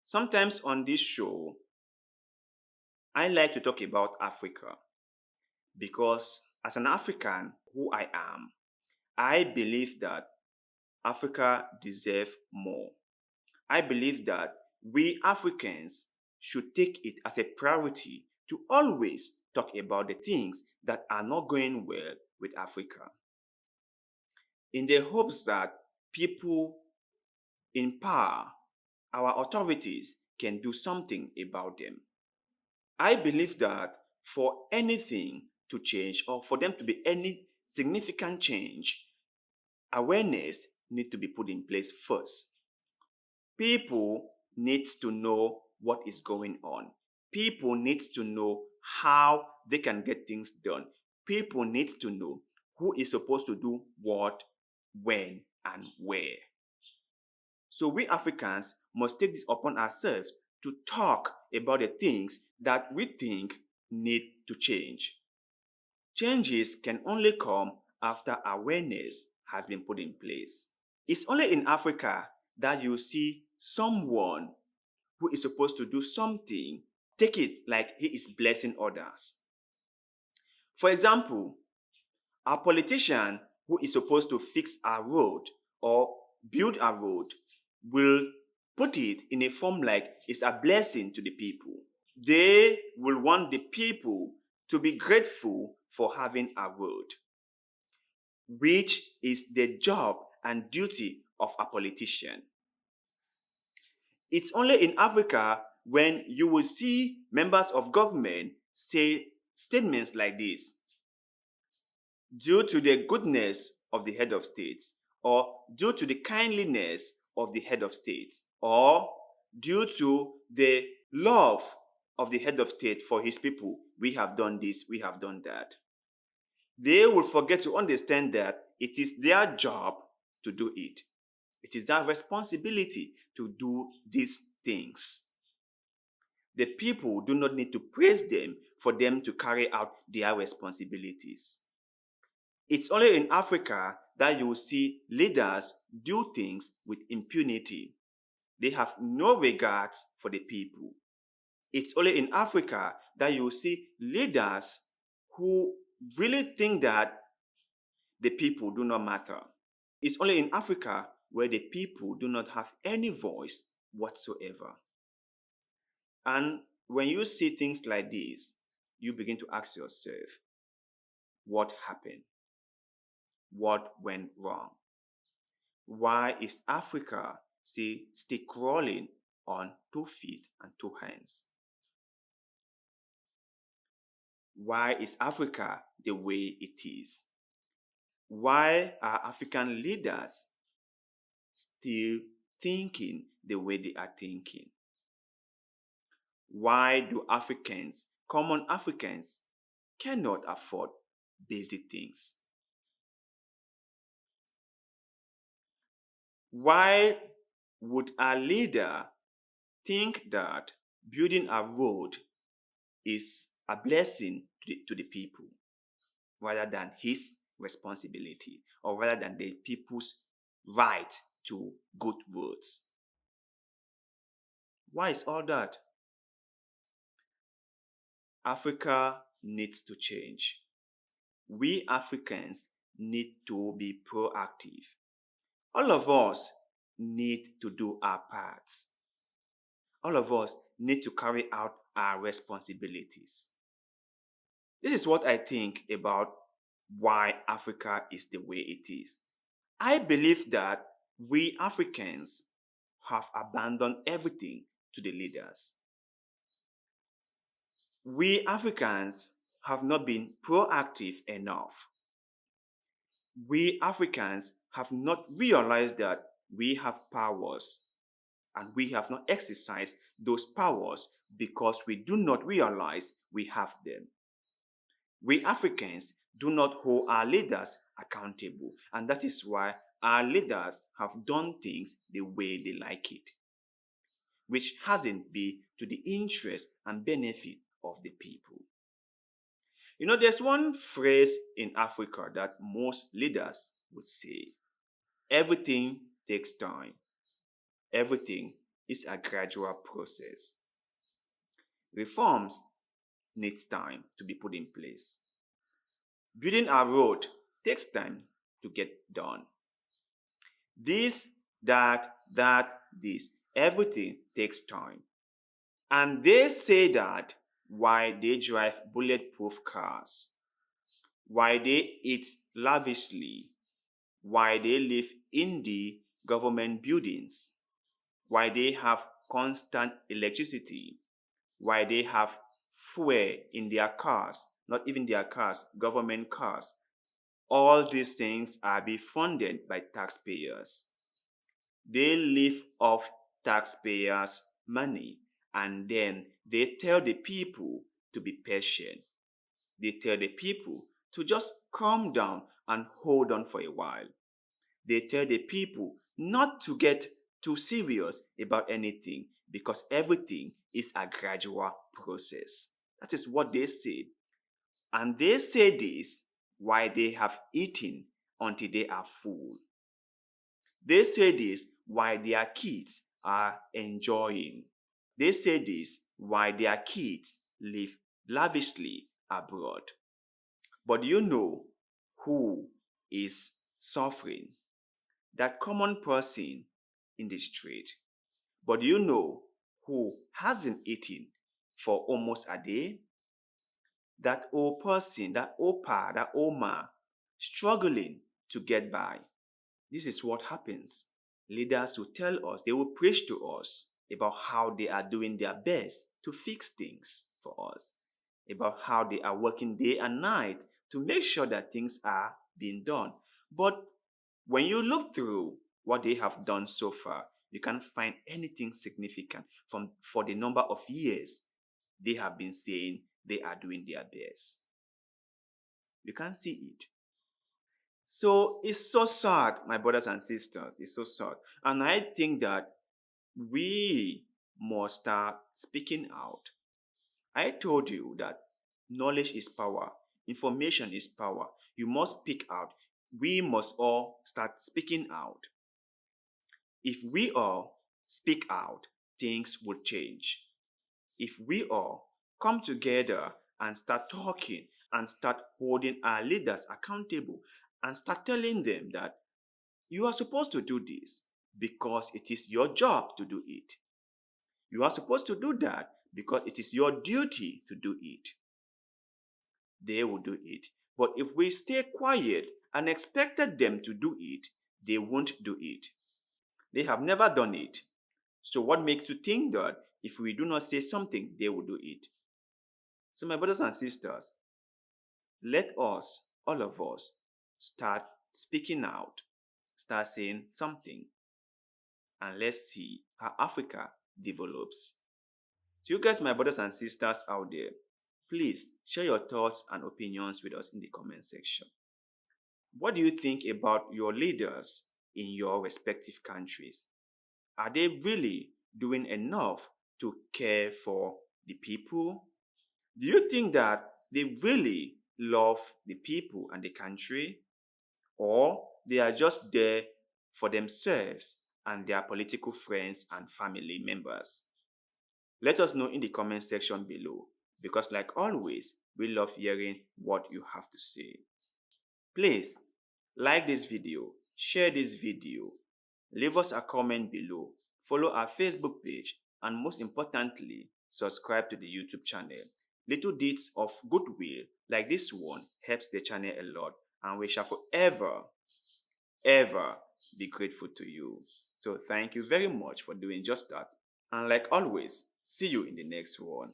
Sometimes on this show, I like to talk about Africa because, as an African who I am, I believe that Africa deserves more. I believe that we Africans should take it as a priority to always talk about the things that are not going well with Africa, in the hopes that people in power, our authorities, can do something about them. I believe that for anything to change or for them to be any significant change, awareness needs to be put in place first. People need to know what is going on. People need to know how they can get things done. People need to know who is supposed to do what, when, and where. So we Africans must take this upon ourselves to talk about the things that we think need to change. Changes can only come after awareness has been put in place. It's only in Africa that you see someone who is supposed to do something take it like he is blessing others. For example, a politician who is supposed to fix a road or build a road will put it in a form like it's a blessing to the people. They will want the people to be grateful for having a road, which is the job and duty of a politician. It's only in Africa when you will see members of government say statements like this: due to the goodness of the head of state, or due to the kindliness of the head of state, or due to the love of the head of state for his people, we have done this, we have done that. They will forget to understand that it is their job to do it. It is their responsibility to do these things. The people do not need to praise them for them to carry out their responsibilities. It's only in Africa that you will see leaders do things with impunity. They have no regards for the people. It's only in Africa that you will see leaders who really think that the people do not matter. It's only in Africa where the people do not have any voice whatsoever. And when you see things like this, you begin to ask yourself, what happened? What went wrong? Why is Africa still crawling on 2 feet and 2 hands? Why is Africa the way it is? Why are African leaders still thinking the way they are thinking? Why do Africans, common Africans, cannot afford basic things? Why would a leader think that building a road is a blessing to the people rather than his responsibility, or rather than the people's right to good roads? Why is all that? Africa needs to change. We Africans need to be proactive. All of us need to do our parts. All of us need to carry out our responsibilities. This is what I think about why Africa is the way it is. I believe that we Africans have abandoned everything to the leaders. We Africans have not been proactive enough. We Africans have not realized that we have powers, and we have not exercised those powers because we do not realize we have them. We Africans do not hold our leaders accountable, and that is why our leaders have done things the way they like it, which hasn't been to the interest and benefit of the people. You know, there's one phrase in Africa that most leaders would say: everything takes time. Everything is a gradual process. Reforms needs time to be put in place. Building a road takes time to get done. This, this, everything takes time. And they say that why they drive bulletproof cars, why they eat lavishly, why they live in the government buildings, why they have constant electricity, why they have fuel in their cars, not even their cars, government cars. All these things are being funded by taxpayers. They live off taxpayers' money, and then they tell the people to be patient. They tell the people to just calm down and hold on for a while. They tell the people not to get too serious about anything because everything is a gradual process. That is what they say. And they say this while they have eaten until they are full. They say this while their kids are enjoying. They say this while their kids live lavishly abroad. But do you know who is suffering? That common person in the street. But do you know who hasn't eaten for almost a day? That old person, that old pa, that old ma, struggling to get by. This is what happens. Leaders will tell us, they will preach to us about how they are doing their best to fix things for us, about how they are working day and night to make sure that things are being done. But when you look through what they have done so far, you can't find anything significant for the number of years they have been saying they are doing their best. You can't see it. So it's so sad, my brothers and sisters. It's so sad. And I think that we must start speaking out. I told you that knowledge is power, information is power. You must speak out. We must all start speaking out. If we all speak out, things will change. If we all come together and start talking and start holding our leaders accountable and start telling them that you are supposed to do this because it is your job to do it. You are supposed to do that because it is your duty to do it. They will do it. But if we stay quiet and expected them to do it, they won't do it. They have never done it. So what makes you think that if we do not say something, they will do it? So my brothers and sisters, let us, all of us, start speaking out, start saying something, and let's see how Africa develops. To you guys, my brothers and sisters out there, please share your thoughts and opinions with us in the comment section. What do you think about your leaders in your respective countries? Are they really doing enough to care for the people? Do you think that they really love the people and the country? Or they are just there for themselves and their political friends and family members? Let us know in the comment section below because, like always, we love hearing what you have to say. Please like this video, share this video, leave us a comment below, follow our Facebook page, and most importantly, subscribe to the YouTube channel. Little deeds of goodwill like this one helps the channel a lot, and we shall forever, ever be grateful to you. So thank you very much for doing just that. And like always, see you in the next one.